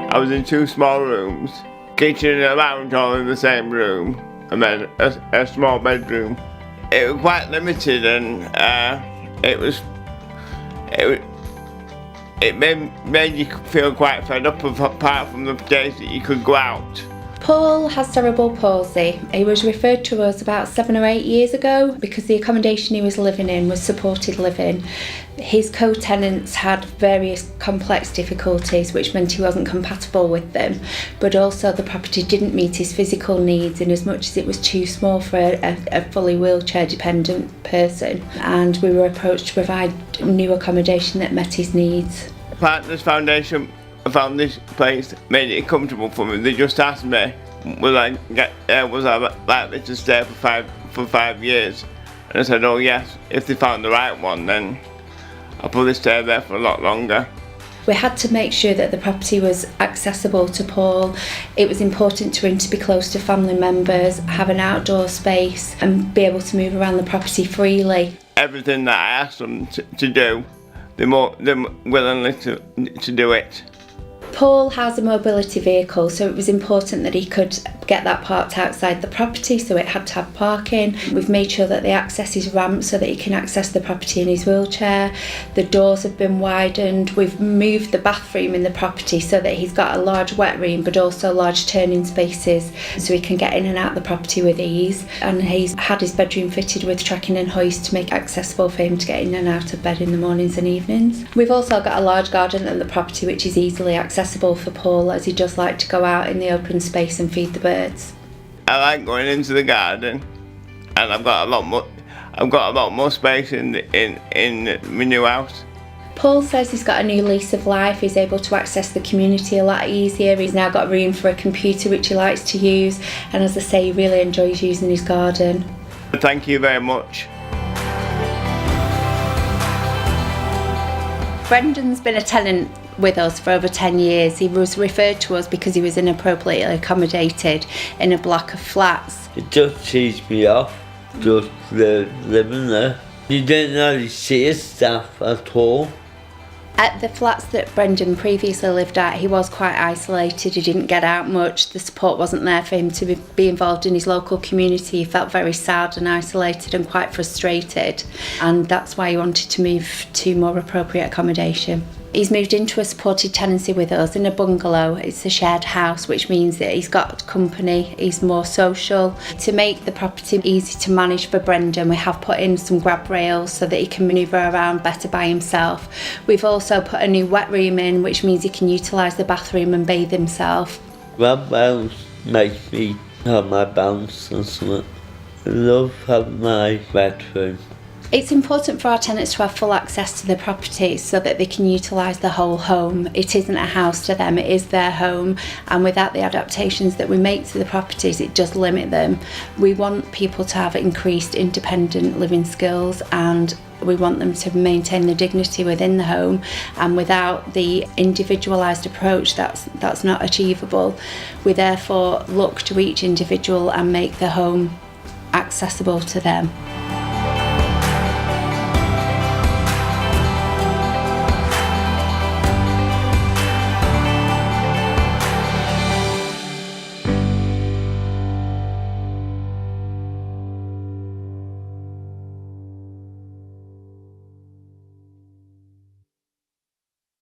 I was in 2 small rooms, kitchen and a lounge all in the same room, and then a small bedroom. It was quite limited, and it made you feel quite fed up, apart from the days that you could go out. Paul has cerebral palsy. He was referred to us about 7 or 8 years ago because the accommodation he was living in was supported living. His co-tenants had various complex difficulties, which meant he wasn't compatible with them, but also the property didn't meet his physical needs in as much as it was too small for a fully wheelchair dependent person, and we were approached to provide new accommodation that met his needs. Partners Foundation found this place, made it comfortable for me. They just asked me, was I likely to stay for 5 years? And I said, oh yes, if they found the right one, then I'll probably stay there for a lot longer. We had to make sure that the property was accessible to Paul. It was important to him to be close to family members, have an outdoor space and be able to move around the property freely. Everything that I asked them to do, they're willingly to do it. Paul has a mobility vehicle, so it was important that he could get that parked outside the property, so it had to have parking. We've made sure that the access is ramped so that he can access the property in his wheelchair. The doors have been widened. We've moved the bathroom in the property so that he's got a large wet room but also large turning spaces so he can get in and out the property with ease. And he's had his bedroom fitted with tracking and hoist to make it accessible for him to get in and out of bed in the mornings and evenings. We've also got a large garden at the property which is easily accessible for Paul, as he does like to go out in the open space and feed the birds. I like going into the garden, and I've got a lot more space in my new house. Paul says he's got a new lease of life. He's able to access the community a lot easier. He's now got room for a computer which he likes to use, and as I say, he really enjoys using his garden. Thank you very much. Brendan's been a tenant with us for over 10 years. He was referred to us because he was inappropriately accommodated in a block of flats. It just cheesed me off, just living there. You didn't really see his staff at all. At the flats that Brendan previously lived at, he was quite isolated. He didn't get out much. The support wasn't there for him to be involved in his local community. He felt very sad and isolated and quite frustrated, and that's why he wanted to move to more appropriate accommodation. He's moved into a supported tenancy with us in a bungalow. It's a shared house, which means that he's got company, he's more social. To make the property easy to manage for Brendan, we have put in some grab rails so that he can manoeuvre around better by himself. We've also put a new wet room in, which means he can utilise the bathroom and bathe himself. Grab rails make me have my balance and something. I love having my wet room. It's important for our tenants to have full access to the property so that they can utilise the whole home. It isn't a house to them, it is their home, and without the adaptations that we make to the properties, it does limit them. We want people to have increased independent living skills, and we want them to maintain the dignity within the home, and without the individualised approach, that's not achievable. We therefore look to each individual and make the home accessible to them.